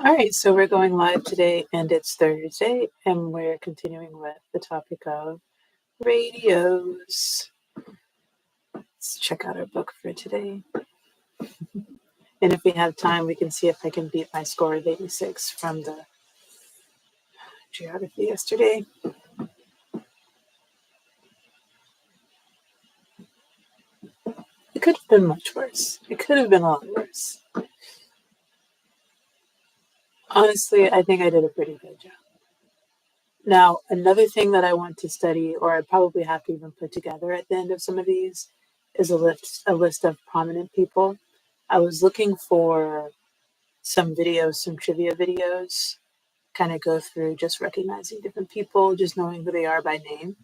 All right, so we're going live today, and it's Thursday, and we're continuing with the topic of radios. Let's check out our book for today. And if we have time, we can see if I can beat my score of 86 from the geography yesterday. It could have been much worse. It could have been a lot worse. Honestly, I think I did a pretty good job. Now, another thing that I want to study, or I probably have to even put together at the end of some of these, is a list of prominent people. I was looking for some videos, some trivia videos, kind of go through just recognizing different people, just knowing who they are by name.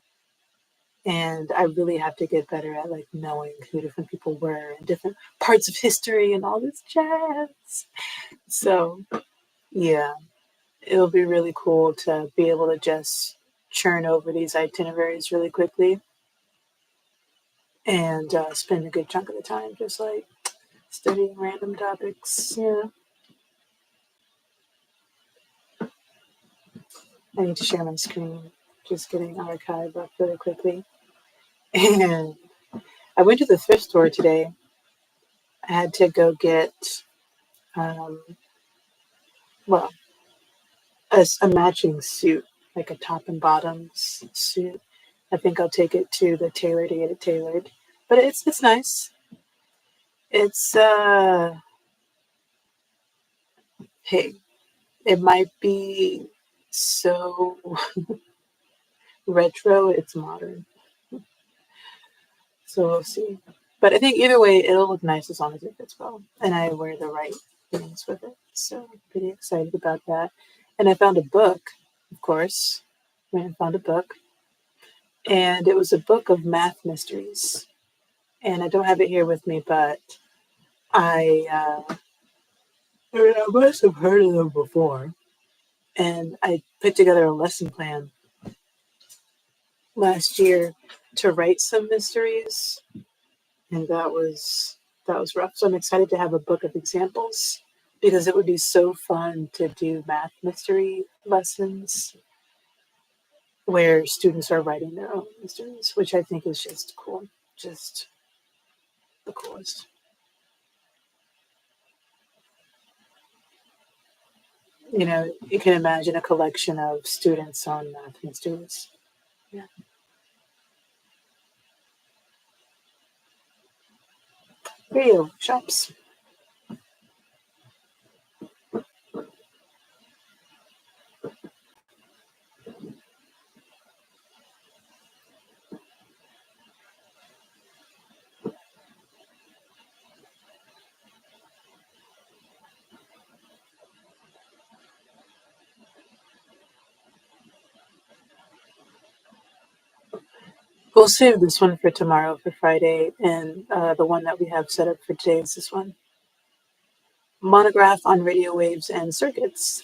And I really have to get better at like knowing who different people were and different parts of history and all this jazz. So yeah, it'll be really cool to be able to just churn over these itineraries really quickly and spend a good chunk of the time just like studying random topics. Yeah, I need to share my screen. Just getting archive up really quickly. And I went to the thrift store today. I had to go get, um, well, a matching suit, like a top and bottoms suit. I think I'll take it to the tailor to get it tailored. But it's nice. It's hey, it might be so retro, it's modern. So we'll see. But I think either way, it'll look nice as long as it fits well, and I wear the right things with it. So I'm pretty excited about that. And I found a book, of course. I found a book, and it was a book of math mysteries. And I don't have it here with me, but I must have heard of them before. And I put together a lesson plan last year to write some mysteries, and that was rough. So I'm excited to have a book of examples because it would be so fun to do math mystery lessons where students are writing their own mysteries, which I think is just cool, just the coolest. You know, you can imagine a collection of students on math mysteries. Yeah. Radio workshops. We'll save this one for tomorrow for Friday, and the one that we have set up for today is this one. Monograph on radio waves and circuits.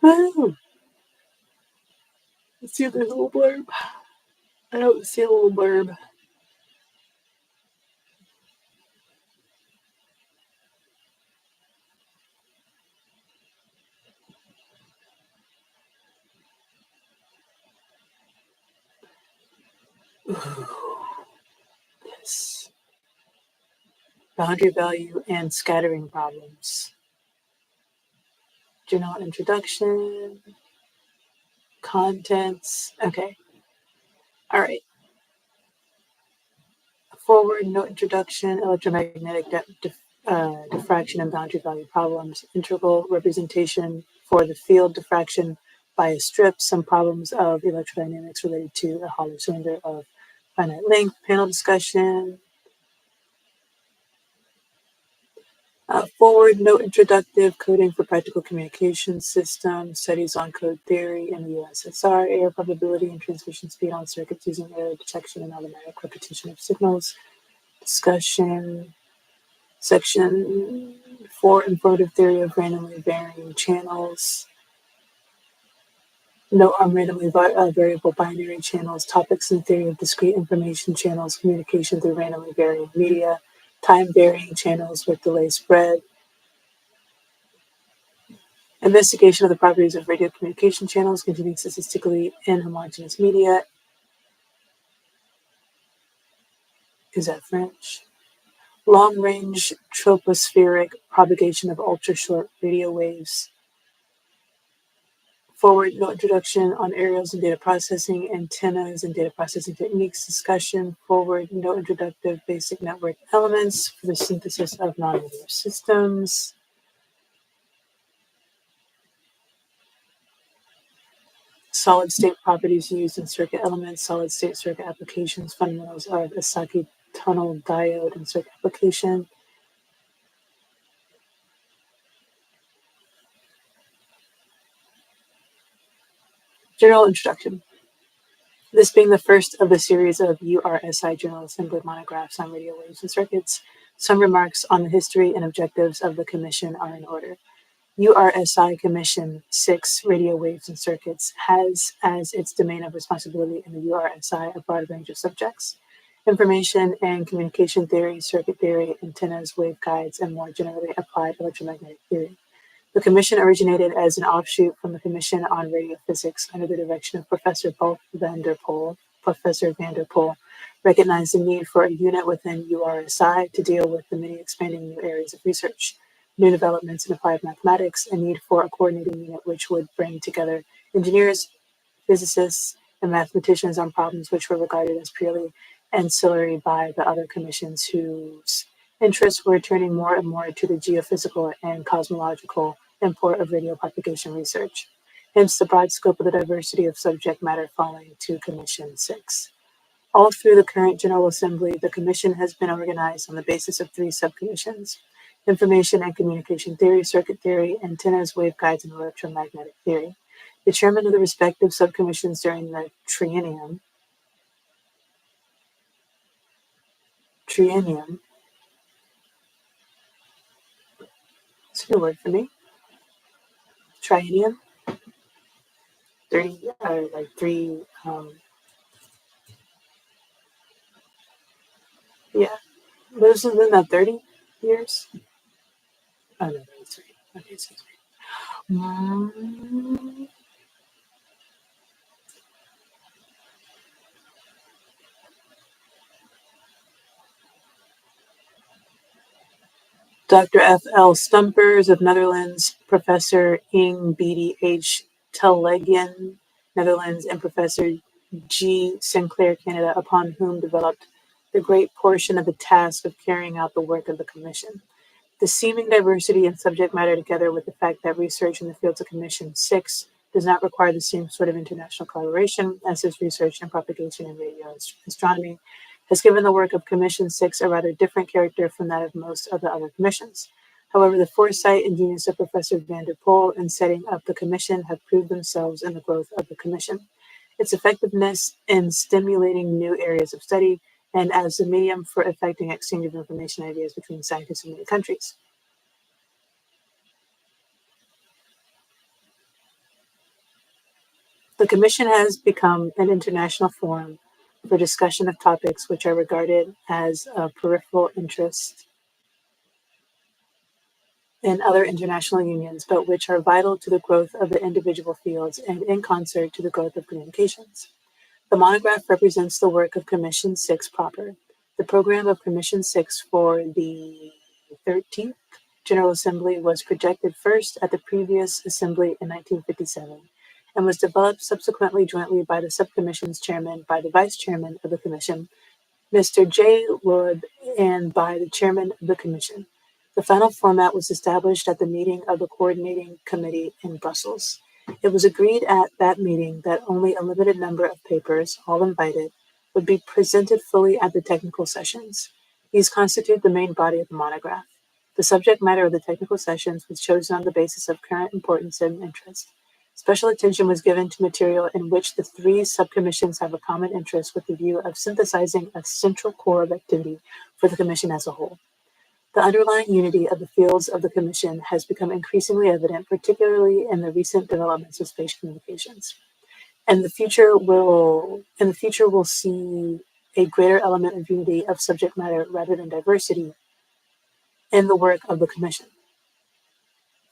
Oh, let's see if there's a little blurb. I don't see a little blurb. Ooh, yes. Boundary value and scattering problems. Journal introduction. Contents. Okay. All right. Forward, no introduction, electromagnetic diffraction and boundary value problems, integral representation for the field diffraction by a strip, some problems of electrodynamics related to a hollow cylinder of finite length, panel discussion. Forward, no introductive, coding for practical communication systems, studies on code theory in the USSR, error probability and transmission speed on circuits using error detection and automatic repetition of signals. Discussion, section 4, informative theory of randomly varying channels. Note on randomly variable binary channels, topics and theory of discrete information channels, communication through randomly varying media, time varying channels with delay spread, investigation of the properties of radio communication channels containing statistically inhomogeneous media. Is that French? Long-range tropospheric propagation of ultra-short radio waves. Forward, no introduction on aerials and data processing, antennas and data processing techniques discussion. Forward, no introductive basic network elements for the synthesis of nonlinear systems. Solid state properties used in circuit elements, solid state circuit applications, fundamentals of Esaki tunnel diode and circuit application. General introduction. This being the first of the series of URSI General Assembly monographs on radio waves and circuits, some remarks on the history and objectives of the Commission are in order. URSI Commission 6 Radio Waves and Circuits has as its domain of responsibility in the URSI a broad range of subjects: information and communication theory, circuit theory, antennas, waveguides, and more generally applied electromagnetic theory. The commission originated as an offshoot from the Commission on Radio Physics under the direction of Professor van der Poel. Professor van der Poel recognized the need for a unit within URSI to deal with the many expanding new areas of research, new developments in applied mathematics, a need for a coordinating unit which would bring together engineers, physicists, and mathematicians on problems which were regarded as purely ancillary by the other commissions whose interests were turning more and more to the geophysical and cosmological import of radio propagation research. Hence the broad scope of the diversity of subject matter falling to Commission 6. All through the current General Assembly, the Commission has been organized on the basis of 3 subcommissions: information and communication theory, circuit theory, antennas, waveguides, and electromagnetic theory. The chairman of the respective subcommissions during the triennium, it's a new word for me, triennium, 30, like 3, yeah, but isn't that 30 years? Oh, no, 33. Okay, excuse me. Dr. F. L. Stumpers of Netherlands, Professor Ing B.D. H. Telegian, Netherlands, and Professor G. Sinclair, Canada, upon whom developed the great portion of the task of carrying out the work of the Commission. The seeming diversity in subject matter, together with the fact that research in the fields of Commission 6 does not require the same sort of international collaboration as is research in propagation and radio astronomy, has given the work of Commission 6 a rather different character from that of most of the other commissions. However, the foresight and genius of Professor van der Poel in setting up the Commission have proved themselves in the growth of the Commission, its effectiveness in stimulating new areas of study, and as a medium for effecting exchange of information and ideas between scientists in many countries. The Commission has become an international forum for discussion of topics which are regarded as of peripheral interest in other international unions, but which are vital to the growth of the individual fields and in concert to the growth of communications. The monograph represents the work of Commission 6 proper. The program of Commission 6 for the 13th General Assembly was projected first at the previous Assembly in 1957 and was developed subsequently jointly by the subcommission's chairman, by the vice chairman of the commission, Mr. J. Wood, and by the chairman of the commission. The final format was established at the meeting of the coordinating committee in Brussels. It was agreed at that meeting that only a limited number of papers, all invited, would be presented fully at the technical sessions. These constitute the main body of the monograph. The subject matter of the technical sessions was chosen on the basis of current importance and interest. Special attention was given to material in which the 3 subcommissions have a common interest with the view of synthesizing a central core of activity for the Commission as a whole. The underlying unity of the fields of the Commission has become increasingly evident, particularly in the recent developments of space communications. And the future will see a greater element of unity of subject matter rather than diversity in the work of the commission.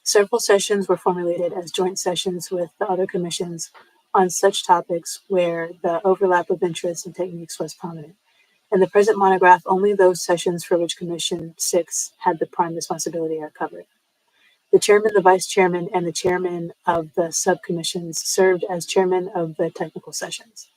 Several sessions were formulated as joint sessions with the other commissions on such topics where the overlap of interests and techniques was prominent. In the present monograph, only those sessions for which Commission 6 had the prime responsibility are covered. The chairman, the vice chairman, and the chairman of the subcommissions served as chairman of the technical sessions.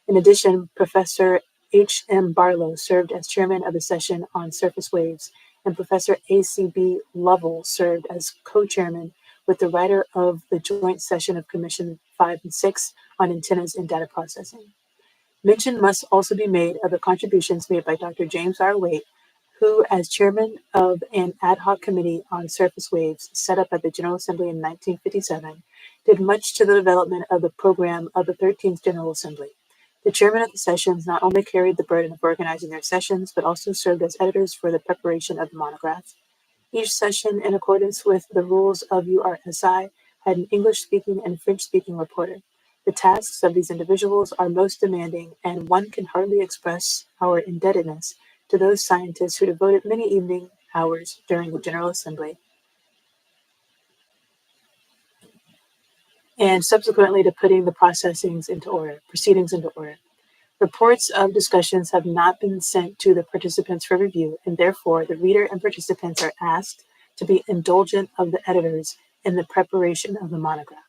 In addition, Professor H. M. Barlow served as chairman of the session on surface waves, and Professor A. C. B. Lovell served as co-chairman with the writer of the joint session of Commission 5 and 6 on antennas and data processing. Mention must also be made of the contributions made by Dr. James R. Waite, who, as chairman of an ad hoc committee on surface waves set up at the General Assembly in 1957, did much to the development of the program of the 13th General Assembly. The chairman of the sessions not only carried the burden of organizing their sessions, but also served as editors for the preparation of the monograph. Each session, in accordance with the rules of URSI, had an English-speaking and French-speaking reporter. The tasks of these individuals are most demanding, and one can hardly express our indebtedness to those scientists who devoted many evening hours during the General Assembly and subsequently to putting the proceedings into order. Reports of discussions have not been sent to the participants for review, and therefore the reader and participants are asked to be indulgent of the editors in the preparation of the monograph.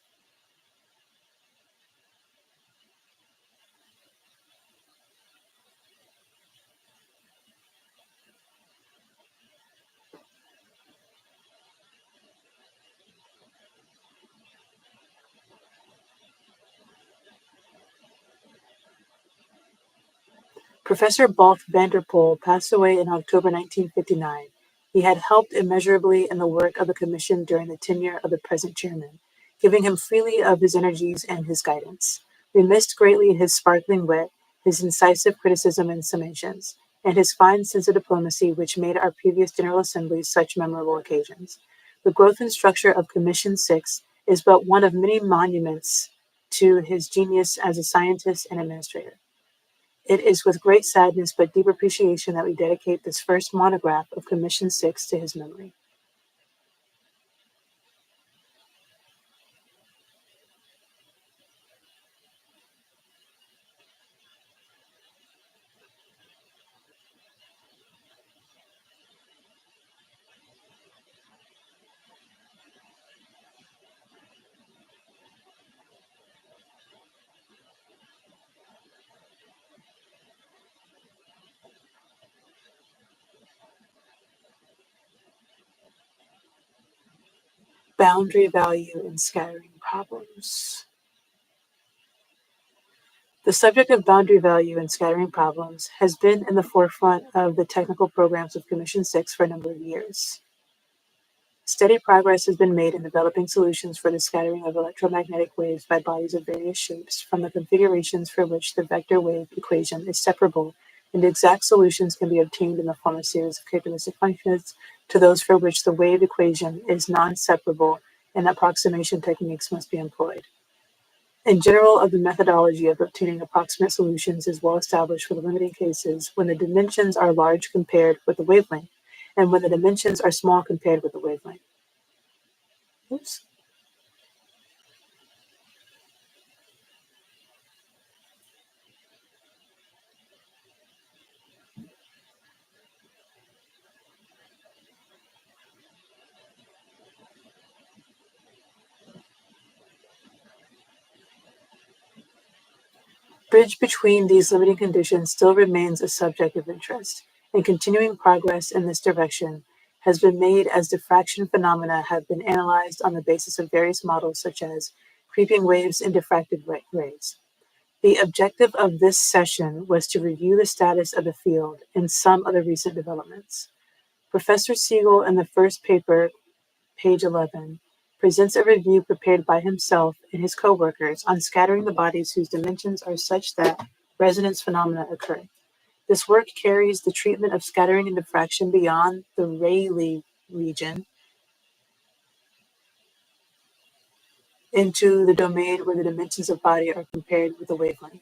Professor Balth Vanderpoel passed away in October 1959. He had helped immeasurably in the work of the Commission during the tenure of the present chairman, giving him freely of his energies and his guidance. We missed greatly his sparkling wit, his incisive criticism and summations, and his fine sense of diplomacy which made our previous General Assemblies such memorable occasions. The growth and structure of Commission 6 is but one of many monuments to his genius as a scientist and administrator. It is with great sadness but deep appreciation that we dedicate this first monograph of Commission 6 to his memory. Boundary value in scattering problems. The subject of boundary value in scattering problems has been in the forefront of the technical programs of Commission 6 for a number of years. Steady progress has been made in developing solutions for the scattering of electromagnetic waves by bodies of various shapes, from the configurations for which the vector wave equation is separable, and exact solutions can be obtained in the form of a series of characteristic functions, to those for which the wave equation is non-separable and approximation techniques must be employed. In general, of the methodology of obtaining approximate solutions is well established for the limiting cases when the dimensions are large compared with the wavelength, and when the dimensions are small compared with the wavelength. Oops. Bridge between these limiting conditions still remains a subject of interest, and continuing progress in this direction has been made as diffraction phenomena have been analyzed on the basis of various models such as creeping waves and diffracted rays. The objective of this session was to review the status of the field and some of the recent developments. Professor Siegel, in the first paper, page 11, presents a review prepared by himself and his co-workers on scattering the bodies whose dimensions are such that resonance phenomena occur. This work carries the treatment of scattering and diffraction beyond the Rayleigh region into the domain where the dimensions of body are compared with the wavelength.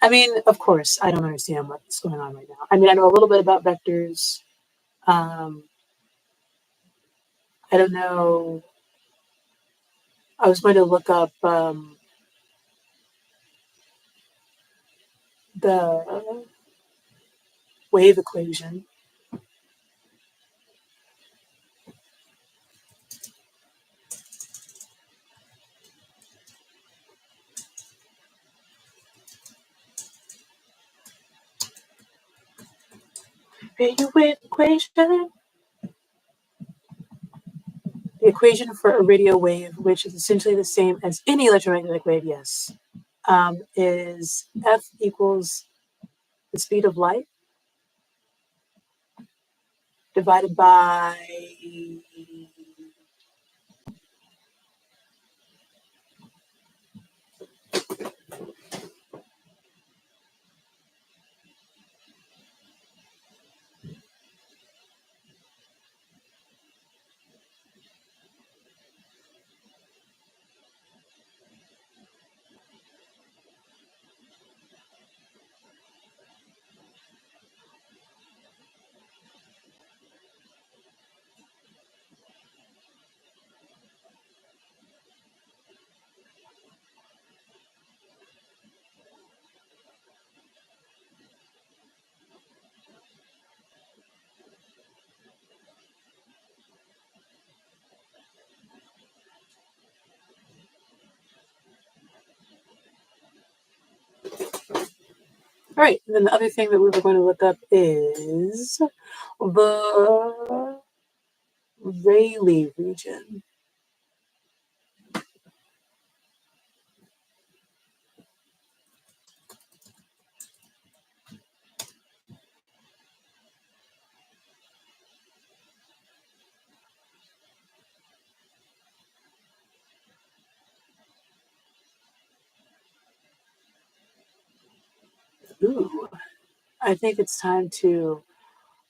I mean, of course, I don't understand what's going on right now. I mean, I know a little bit about vectors. Um, I don't know. I was going to look up the wave equation. Radio wave equation. The equation for a radio wave, which is essentially the same as any electromagnetic wave, yes, is F equals the speed of light divided by all right. And then the other thing that we were going to look up is the Rayleigh region. Ooh, I think it's time to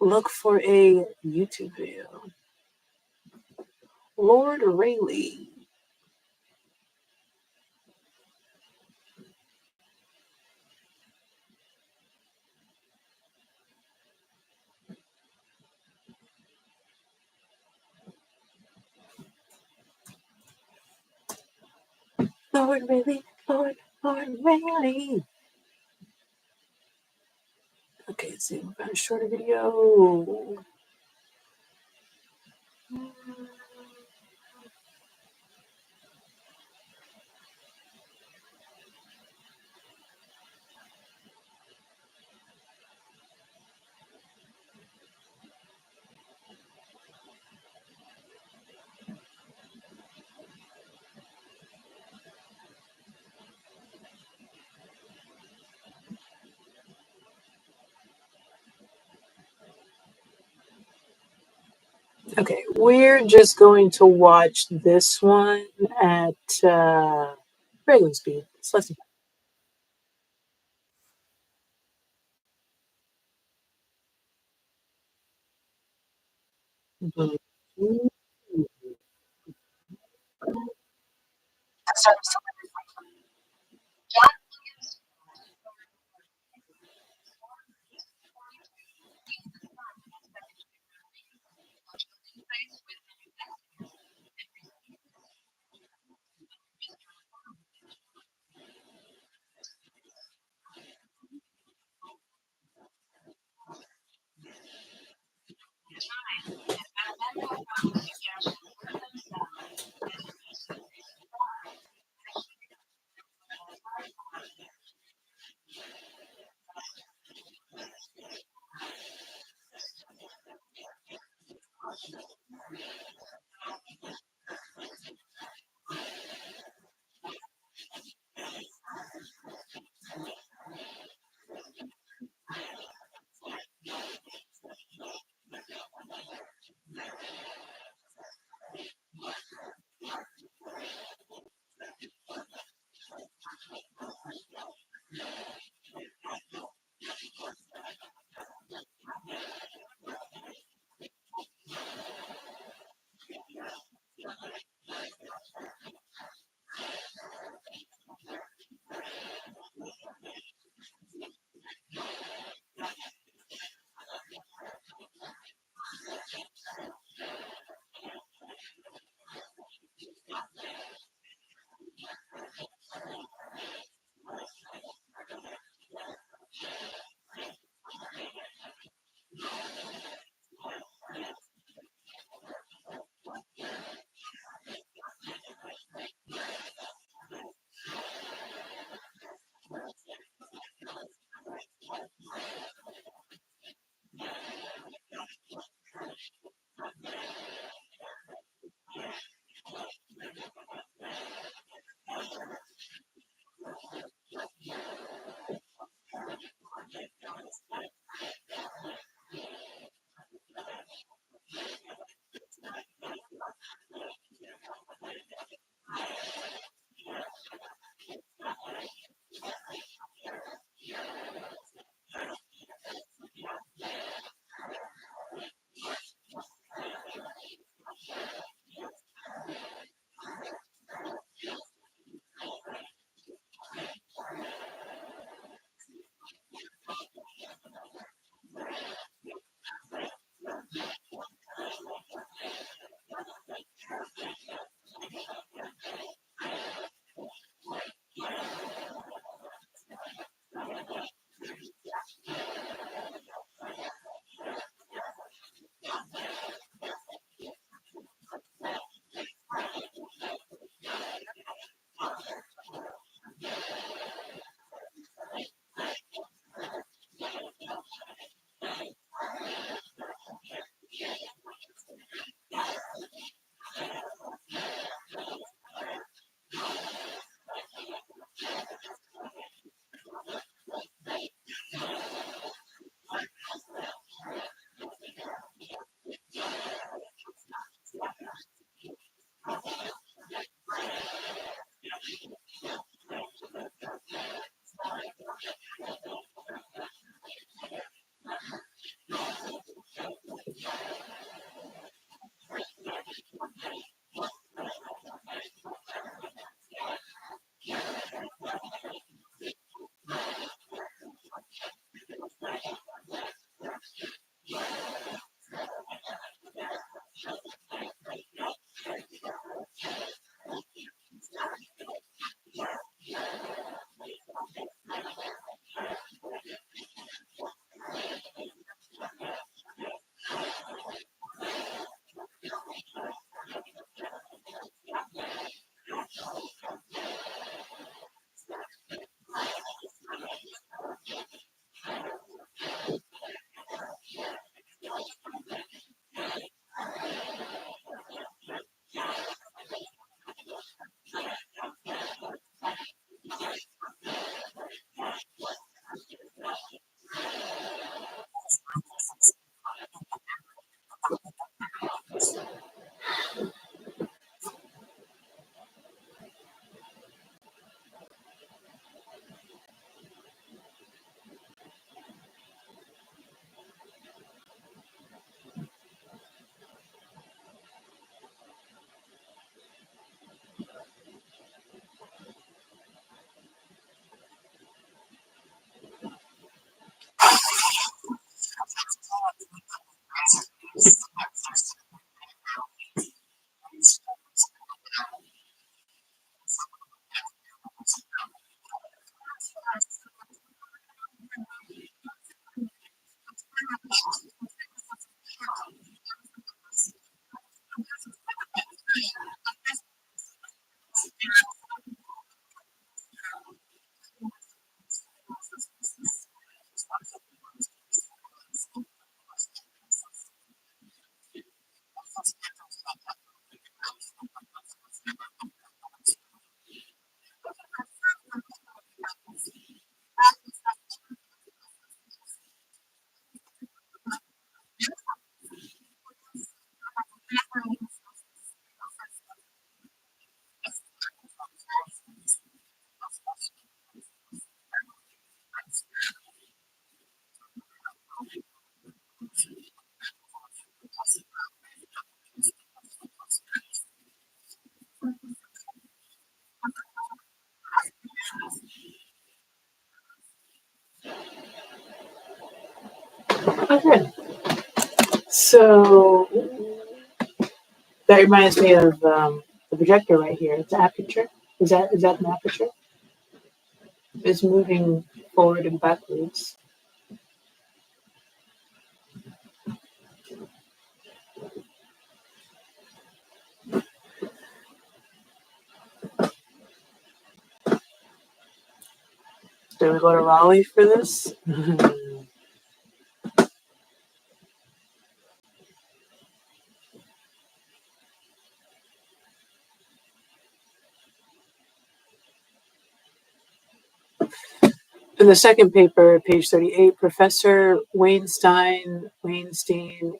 look for a YouTube video. Lord Rayleigh. Lord Rayleigh, Lord Rayleigh. Okay, let's see. We've got a shorter video. Okay, we're just going to watch this one at regular speed. It's less than Okay. So that reminds me of the projector right here. It's an aperture. Is that an aperture? It's moving forward and backwards. Did we go to Raleigh for this? In the second paper, page 38, Professor Weinstein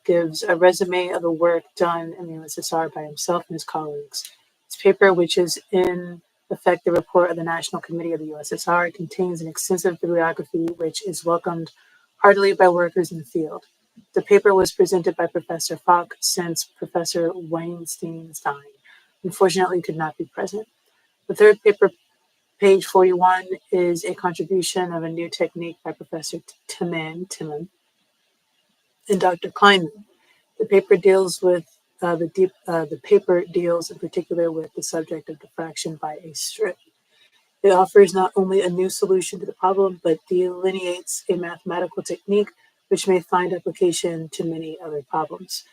gives a resume of the work done in the USSR by himself and his colleagues. This paper, which is in effect the report of the National Committee of the USSR, contains an extensive bibliography which is welcomed heartily by workers in the field. The paper was presented by Professor Falk, since Professor Weinstein unfortunately could not be present. The third paper, page 41, is a contribution of a new technique by Professor Timon and Dr. Kleinman. The paper deals in particular with the subject of diffraction by a strip. It offers not only a new solution to the problem, but delineates a mathematical technique which may find application to many other problems.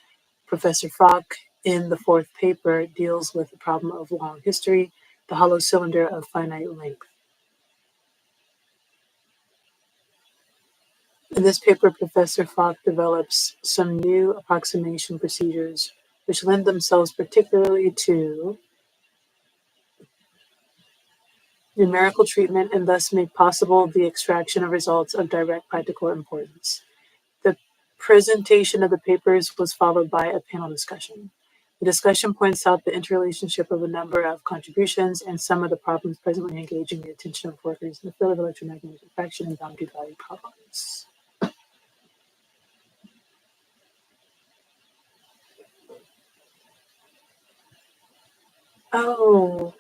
Professor Falk, in the fourth paper, deals with the problem of long history, the hollow cylinder of finite length. In this paper, Professor Falk develops some new approximation procedures which lend themselves particularly to numerical treatment and thus make possible the extraction of results of direct practical importance. The presentation of the papers was followed by a panel discussion. The discussion points out the interrelationship of a number of contributions and some of the problems presently engaging the attention of workers in the field of electromagnetic diffraction and boundary value problems. Oh,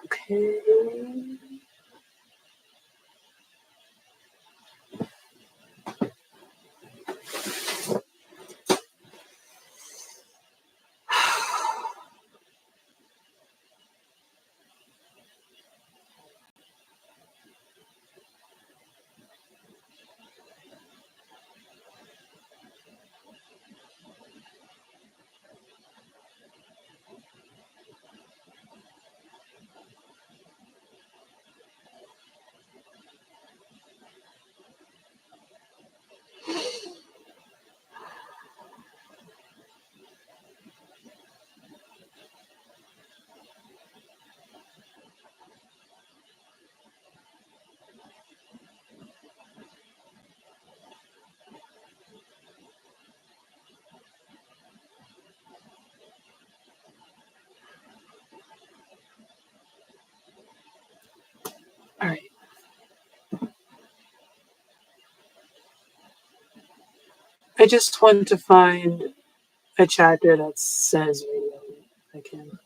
okay. All right. I just want to find a chapter that says radio. I can.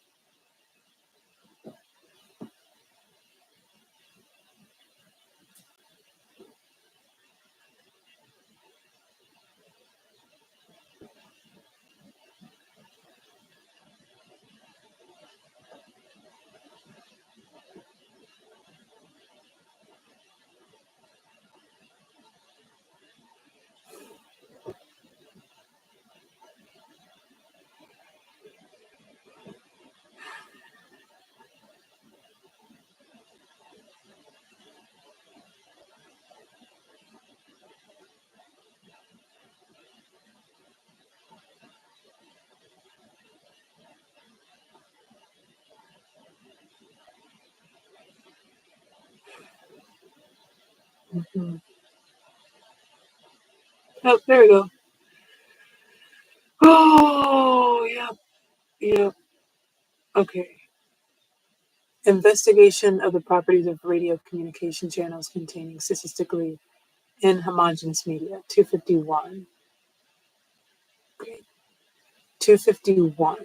Mm-hmm. Oh, there we go. Oh, yep, yep. Okay. Investigation of the properties of radio communication channels containing statistically inhomogeneous media. 251. Okay. 251.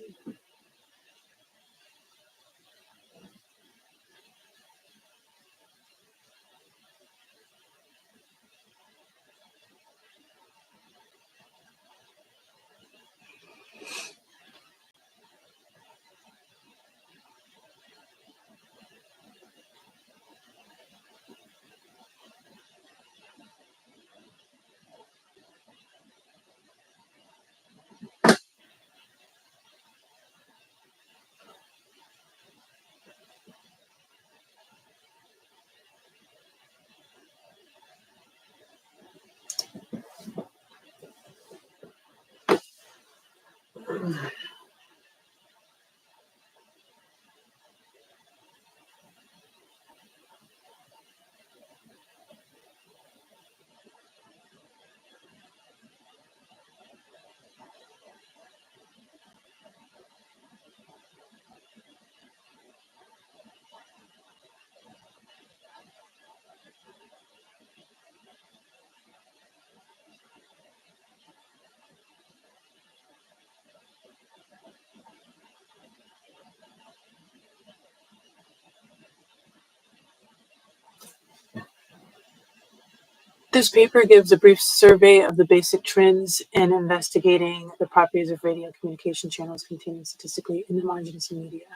This paper gives a brief survey of the basic trends in investigating the properties of radio communication channels containing statistically inhomogeneous media.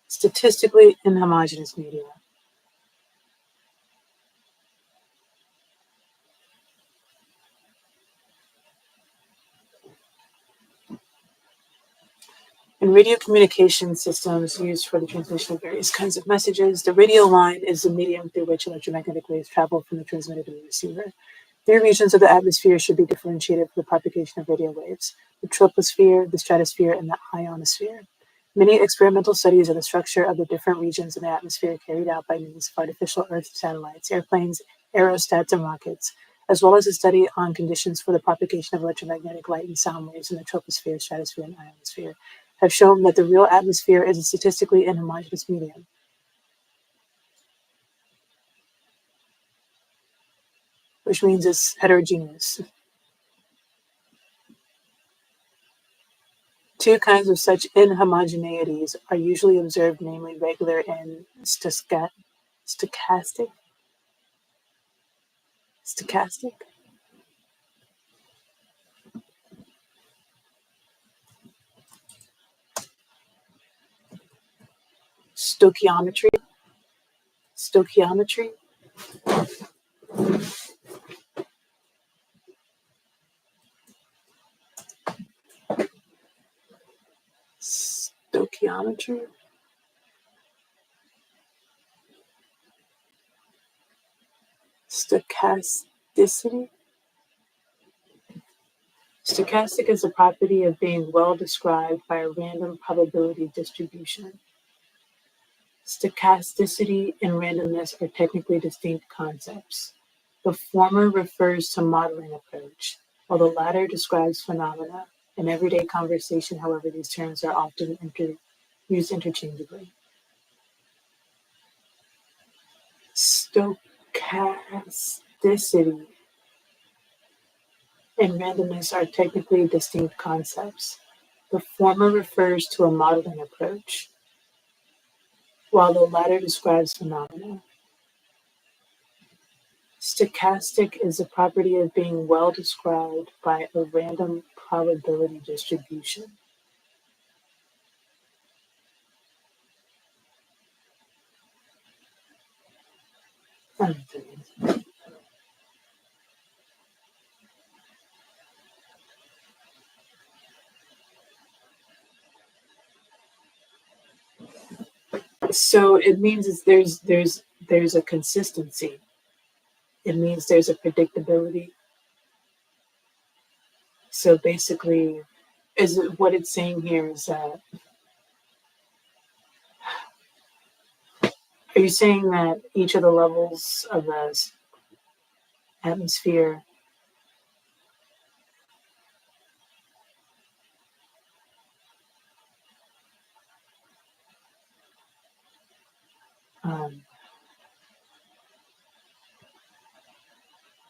Statistically inhomogeneous media. In radio communication systems used for the transmission of various kinds of messages, the radio line is the medium through which electromagnetic waves travel from the transmitter to the receiver. Three regions of the atmosphere should be differentiated for the propagation of radio waves: the troposphere, the stratosphere, and the ionosphere. Many experimental studies of the structure of the different regions in the atmosphere carried out by means of artificial Earth satellites, airplanes, aerostats, and rockets, as well as a study on conditions for the propagation of electromagnetic light and sound waves in the troposphere, stratosphere, and ionosphere, have shown that the real atmosphere is a statistically inhomogeneous medium, which means it's heterogeneous. Two kinds of such inhomogeneities are usually observed, namely regular and stochastic. Stoichiometry. Stoichiometry. Stoichiometry. Stochasticity. Stochastic is the property of being well described by a random probability distribution. Stochasticity and randomness are technically distinct concepts. The former refers to modeling approach, while the latter describes phenomena. In everyday conversation, however, these terms are often used interchangeably. Stochasticity and randomness are technically distinct concepts. The former refers to a modeling approach, while the latter describes phenomena. Stochastic is the property of being well described by a random probability distribution. So it means there's a consistency. It means there's a predictability. So basically, what it's saying here is that, are you saying that each of the levels of the atmosphere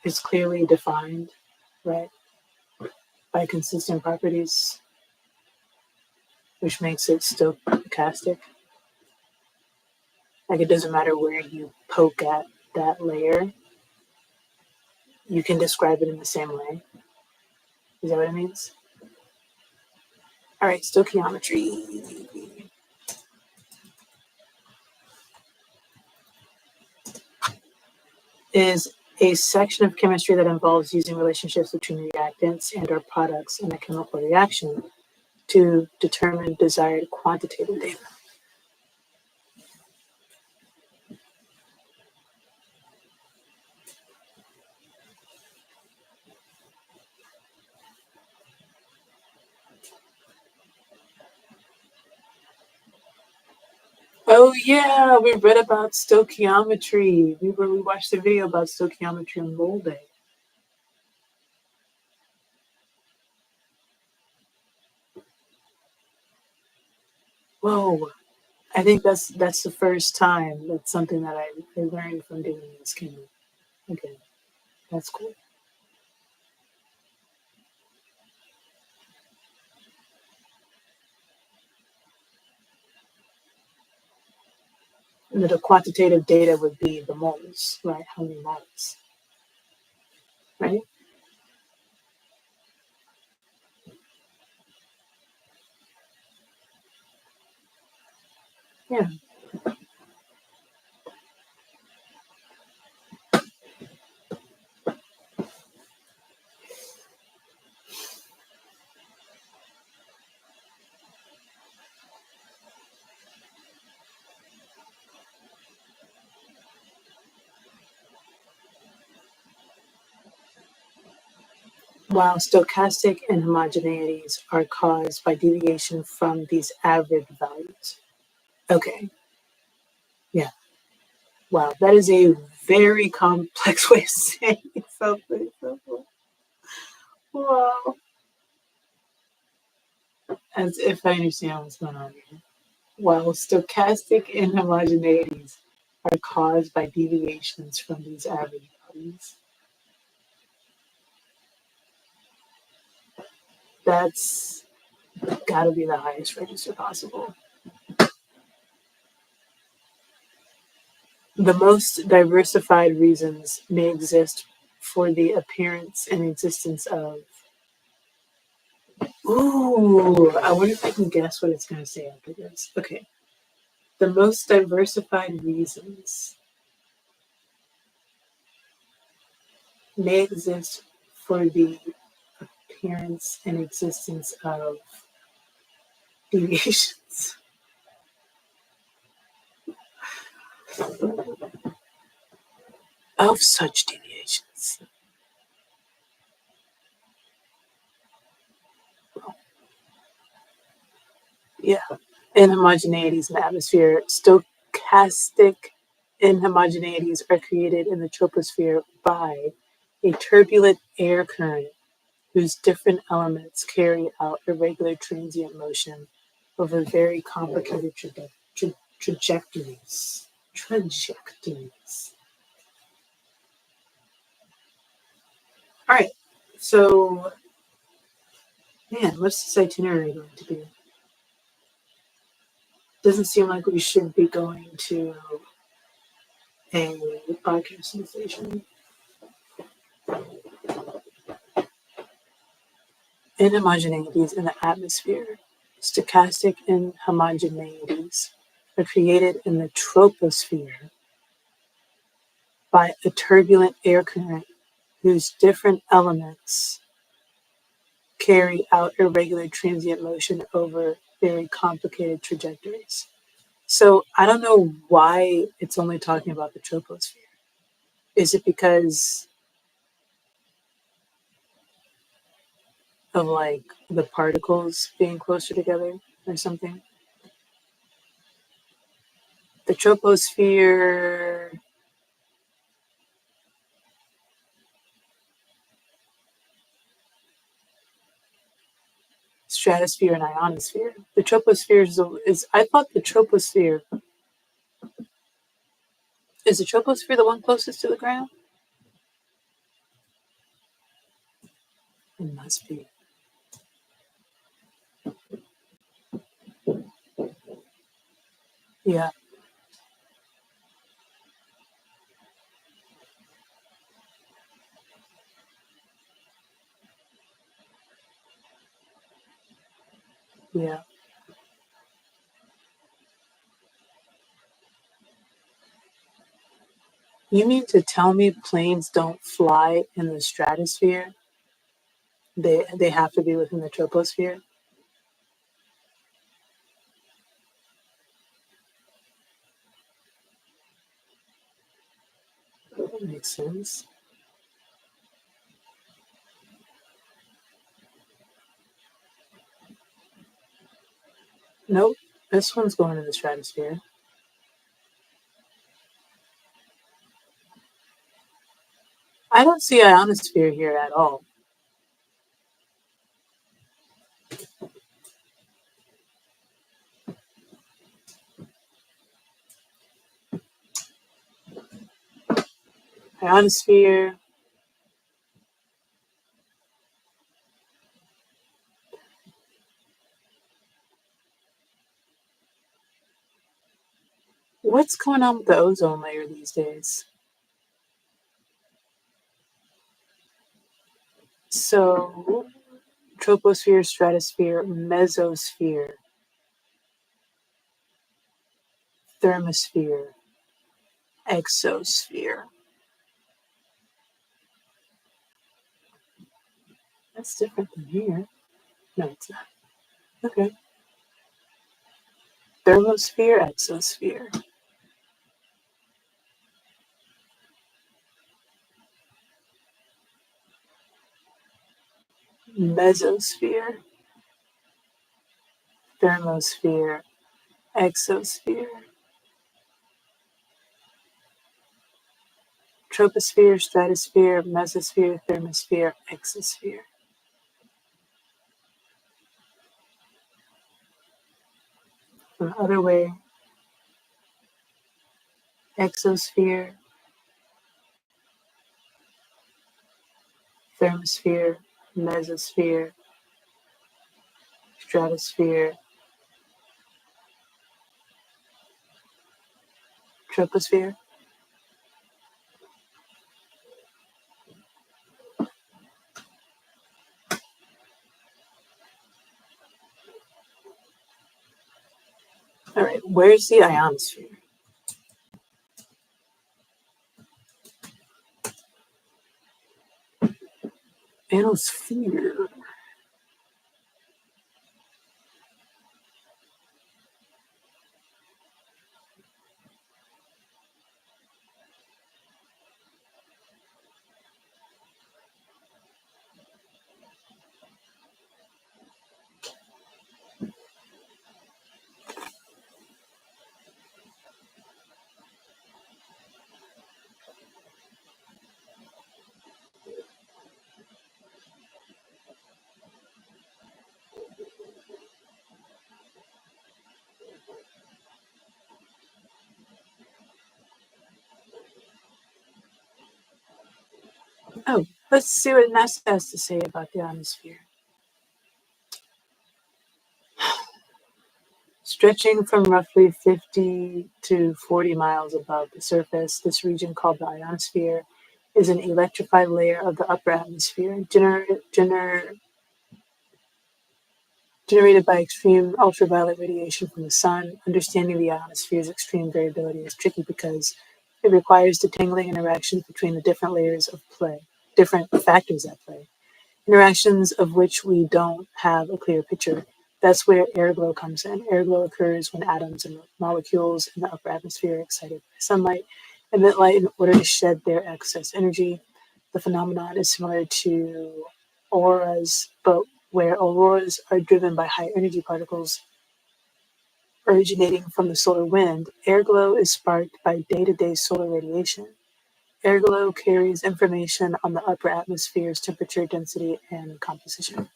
is clearly defined, right, by consistent properties, which makes it stochastic? Like, it doesn't matter where you poke at that layer, you can describe it in the same way. Is that what it means? All right, stoichiometry is a section of chemistry that involves using relationships between reactants and or products in a chemical reaction to determine desired quantitative data. yeah, we read about stoichiometry. We watched a video about stoichiometry on roll day. Whoa. I think that's the first time that's something that I learned from doing this came. Okay, that's cool. And the quantitative data would be the moles, right? How many moles, right? Yeah. While stochastic inhomogeneities are caused by deviation from these average values. Okay. Yeah. Wow. That is a very complex way of saying something. Wow. As if I understand what's going on here. While stochastic inhomogeneities are caused by deviations from these average values. That's got to be the highest register possible. The most diversified reasons may exist for the appearance and existence of. Ooh, I wonder if I can guess what it's going to say after this. Okay. The most diversified reasons may exist for the appearance and existence of deviations. Of such deviations. Yeah. Inhomogeneities in the atmosphere. Stochastic inhomogeneities are created in the troposphere by a turbulent air current whose different elements carry out irregular transient motion over very complicated trajectories. Trajectories. All right. So, man, what's this itinerary going to be? Doesn't seem like we should be going to a podcasting station. Inhomogeneities in the atmosphere. Stochastic inhomogeneities are created in the troposphere by a turbulent air current whose different elements carry out irregular transient motion over very complicated trajectories. So I don't know why it's only talking about the troposphere. Is it because of like the particles being closer together or something? The troposphere, stratosphere, and ionosphere. The troposphere is I thought the troposphere is the troposphere the one closest to the ground? It must be. Yeah, yeah. You mean to tell me planes don't fly in the stratosphere? They have to be within the troposphere? That makes sense. Nope. This one's going in the stratosphere. I don't see ionosphere here at all. Ionosphere. What's going on with the ozone layer these days? So, troposphere, stratosphere, mesosphere, thermosphere, exosphere. That's different than here. No, it's not. Okay. Thermosphere, exosphere. Mesosphere, thermosphere, exosphere. Troposphere, stratosphere, mesosphere, thermosphere, exosphere. The other way, exosphere, thermosphere, mesosphere, stratosphere, troposphere. All right, where's the ionosphere? Ionosphere. Oh, let's see what NASA has to say about the ionosphere. Stretching from roughly 50 to 40 miles above the surface, this region called the ionosphere is an electrified layer of the upper atmosphere generated by extreme ultraviolet radiation from the sun. Understanding the ionosphere's extreme variability is tricky because it requires detangling interactions between the different factors at play, interactions of which we don't have a clear picture. That's where airglow comes in. Airglow occurs when atoms and molecules in the upper atmosphere are excited by sunlight, emit light in order to shed their excess energy. The phenomenon is similar to auroras, but where auroras are driven by high energy particles originating from the solar wind, airglow is sparked by day-to-day solar radiation. Airglow carries information on the upper atmosphere's temperature, density, and composition.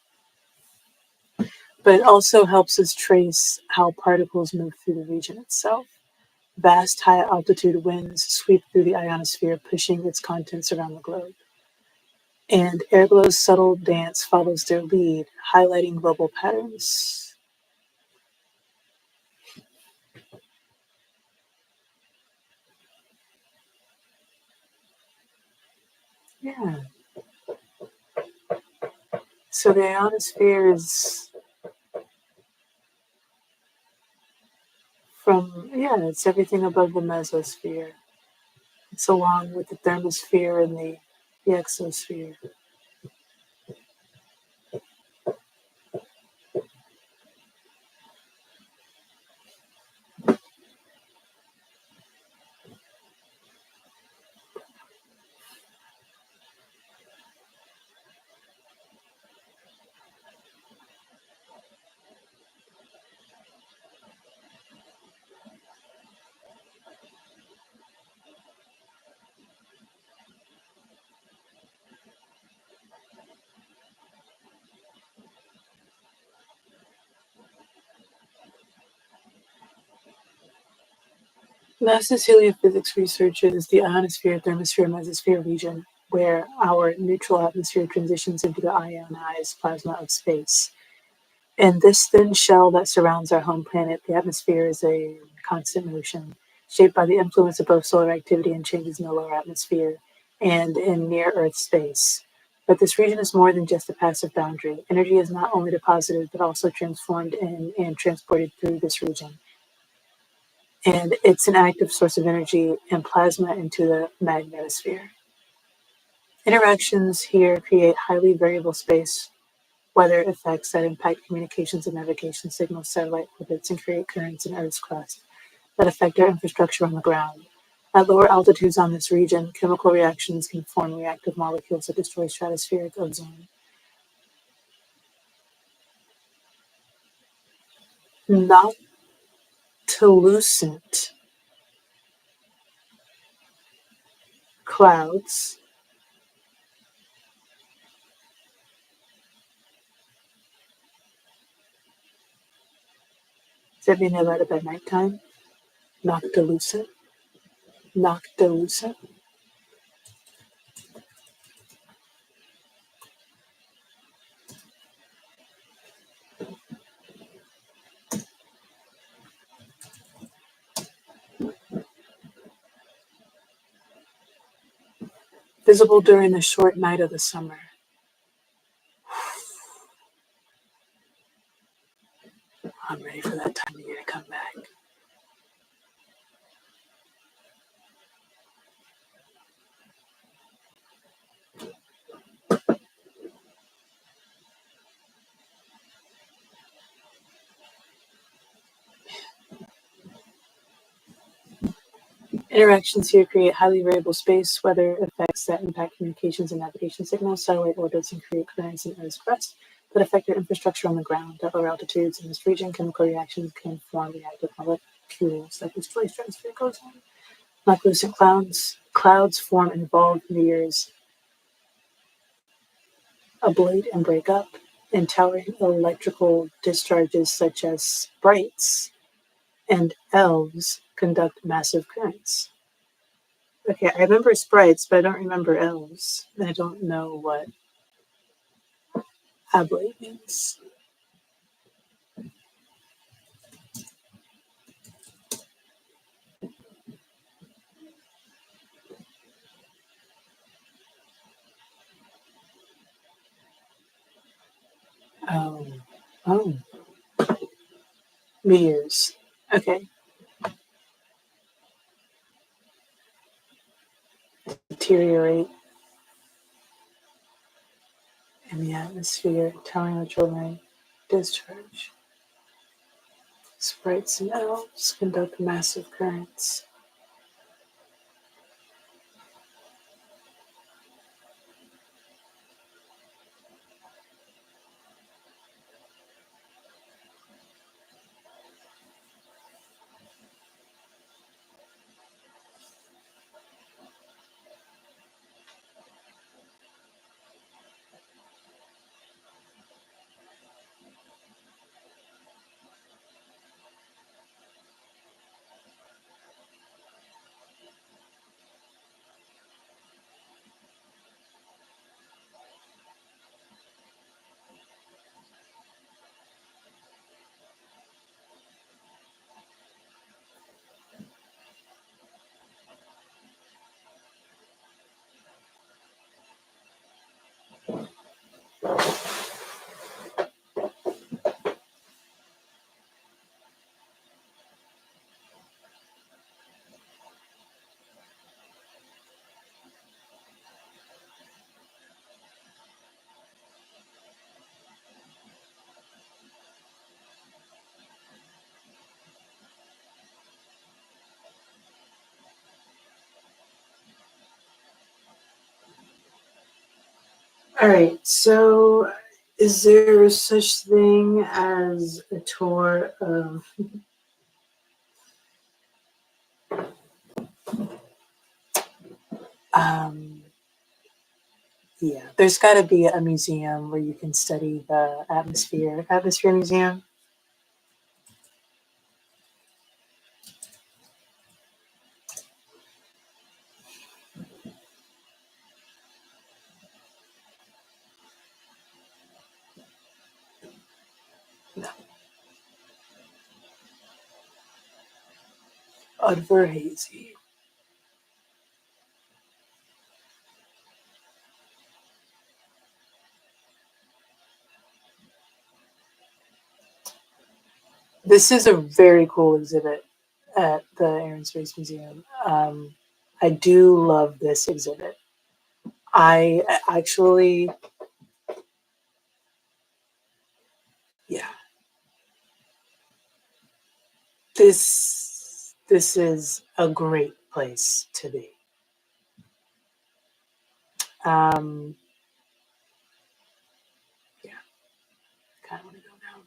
But it also helps us trace how particles move through the region itself. Vast high-altitude winds sweep through the ionosphere, pushing its contents around the globe. And airglow's subtle dance follows their lead, highlighting global patterns. Yeah. So the ionosphere is it's everything above the mesosphere. It's along with the thermosphere and the exosphere. NASA's heliophysics researches the ionosphere, thermosphere, mesosphere region, where our neutral atmosphere transitions into the ionized plasma of space. In this thin shell that surrounds our home planet, the atmosphere is a constant motion, shaped by the influence of both solar activity and changes in the lower atmosphere and in near Earth space. But this region is more than just a passive boundary. Energy is not only deposited, but also transformed in and transported through this region. And it's an active source of energy and plasma into the magnetosphere. Interactions here create highly variable space weather effects that impact communications and navigation signals, satellite orbits, and create currents in Earth's crust that affect our infrastructure on the ground. At lower altitudes on this region, chemical reactions can form reactive molecules that destroy stratospheric ozone. Noctilucent clouds does that mean they light up at nighttime? Noctilucent? Noctilucent? Visible during the short night of the summer. I'm ready for that time of year to come back. Interactions here create highly variable space weather effects that impact communications and navigation signals, satellite orbits, and create currents in Earth's crust that affect our infrastructure on the ground. At lower altitudes in this region, chemical reactions can form reactive molecules that destroy stratospheric ozone. Noctilucent clouds form in involved meteors, ablate and break up, and towering electrical discharges such as sprites and elves conduct massive currents. Okay, I remember sprites, but I don't remember elves. And I don't know what ablate means. Oh, meteors. Okay, deteriorate in the atmosphere, towering electromagnetic discharge. Sprites and elves conduct massive currents. All right, so is there such thing as a tour of yeah, there's got to be a museum where you can study the atmosphere museum. No. Adverhazy. This is a very cool exhibit at the Air and Space Museum. I do love this exhibit. I actually, yeah, this is a great place to be. Yeah, kind of want to go now.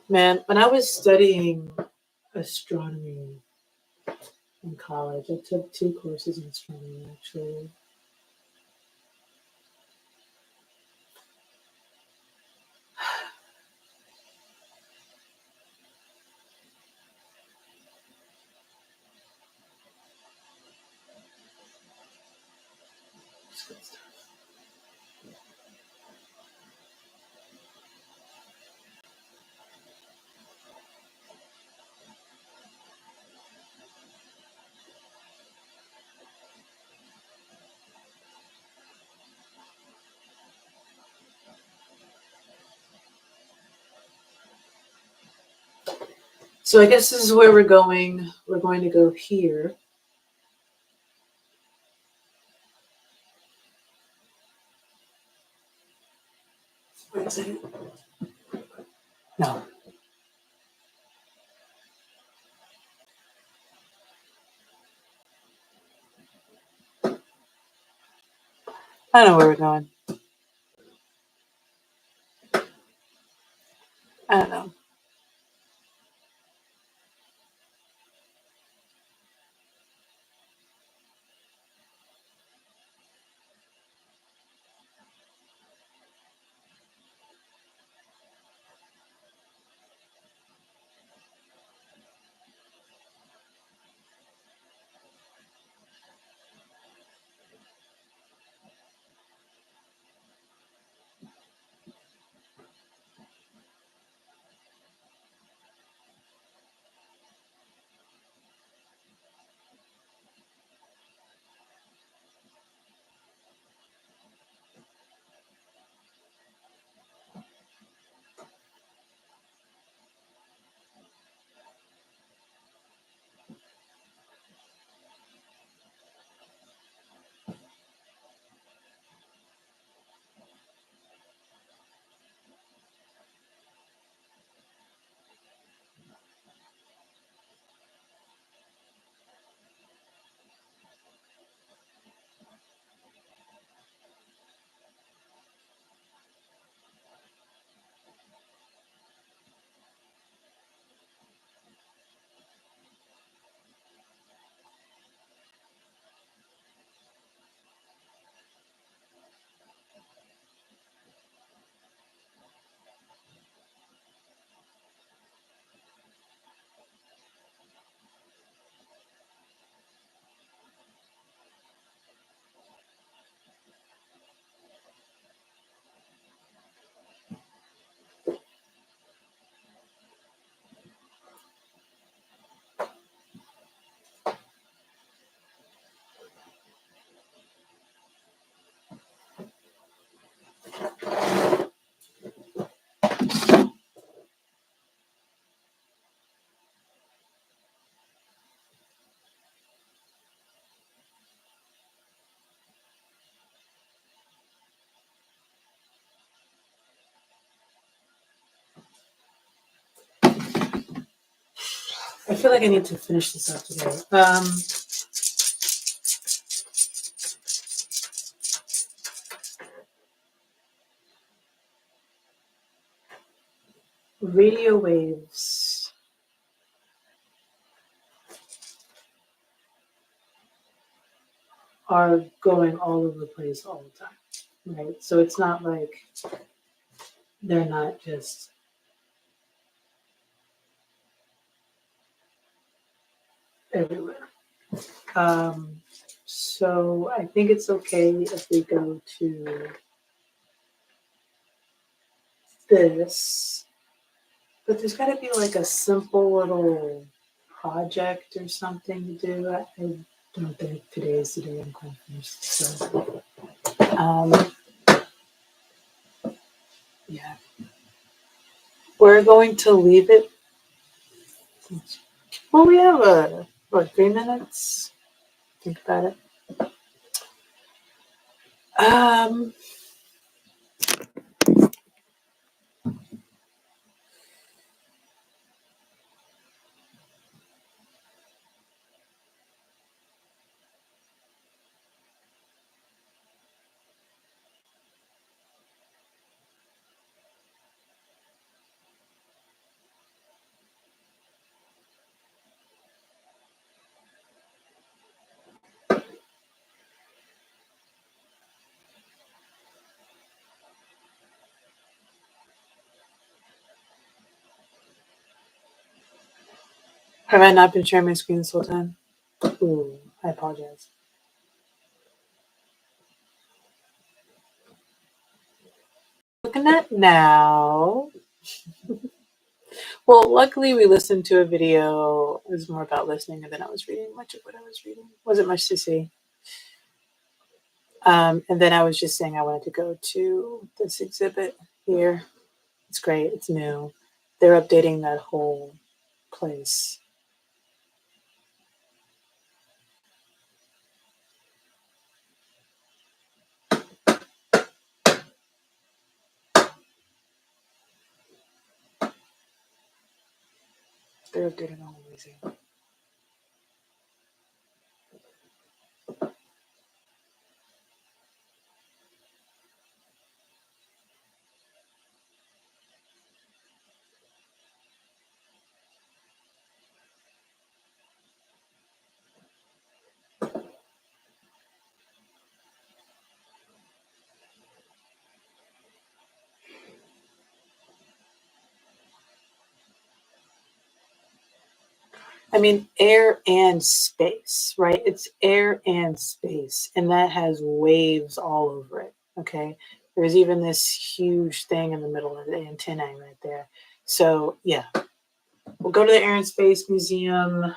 Man, when I was studying astronomy in college, I took 2 courses in astronomy actually. So I guess this is where we're going. We're going to go here. Wait a second. No. I don't know where we're going. I don't know. I feel like I need to finish this up today. radio waves are going all over the place all the time, right? So it's not like they're not just everywhere. So I think it's okay if we go to this, but there's got to be like a simple little project or something to do. I don't think today is the day I'm confused. So, yeah, we're going to leave it. Well, we have 3 minutes. Think about it. Um, have I not been sharing my screen this whole time? Ooh, I apologize. Looking at now. Well, luckily we listened to a video. It was more about listening, and then I was reading much of what I was reading. Wasn't much to see. And then I was just saying I wanted to go to this exhibit here. It's great. It's new. They're updating that whole place. They're updating the whole museum. I mean, air and space, right? It's air and space, and that has waves all over it. Okay. There's even this huge thing in the middle of the antennae right there. So, yeah, we'll go to the Air and Space Museum.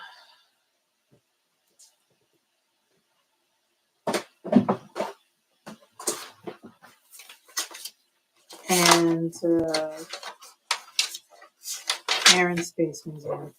And Air and Space Museum.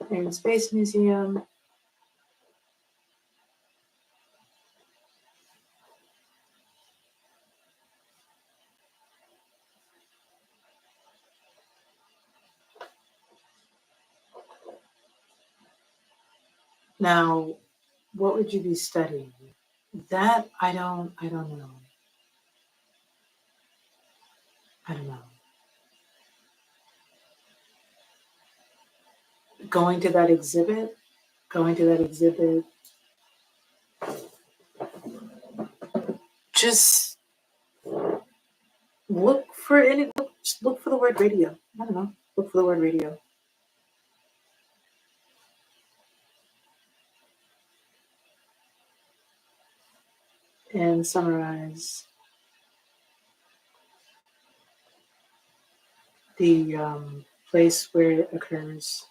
Air and Space Museum. Now, what would you be studying? That I don't know. I don't know. Going to that exhibit, just just look for the word radio. I don't know. Look for the word radio. And summarize the place where it occurs.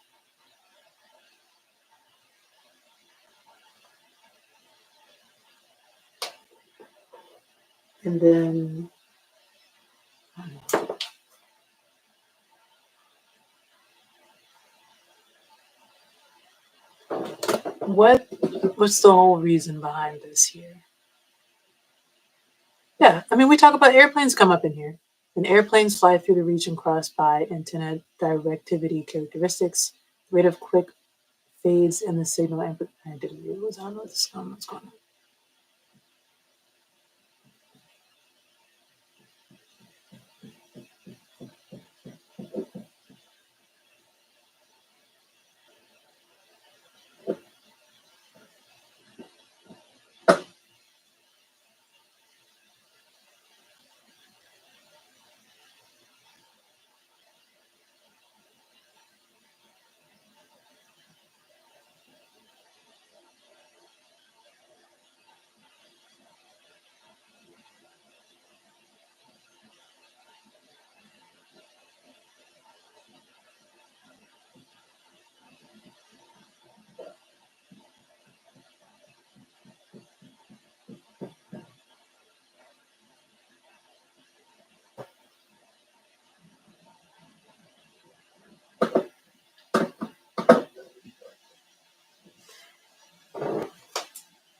And then, I don't know. What's the whole reason behind this here? Yeah, I mean, we talk about airplanes come up in here. And airplanes fly through the region crossed by antenna directivity characteristics, rate of quick fades in the signal amplitude. I didn't realize what's going on.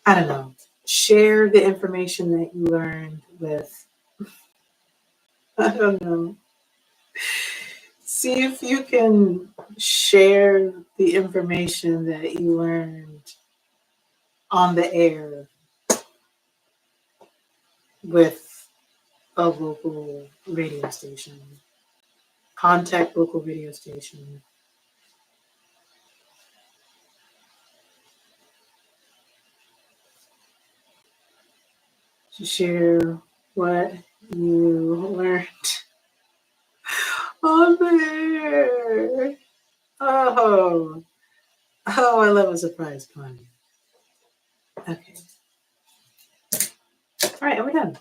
I don't know. Share the information that you learned with, I don't know. See if you can share the information that you learned on the air with a local radio station. Contact local radio station. To share what you learned on the air. Oh, I love a surprise pun. Okay. All right, and we're done.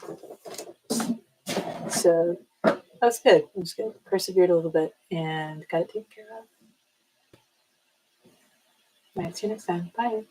So that's good. It was good. Persevered a little bit and got it taken care of. All right, see you next time. Bye.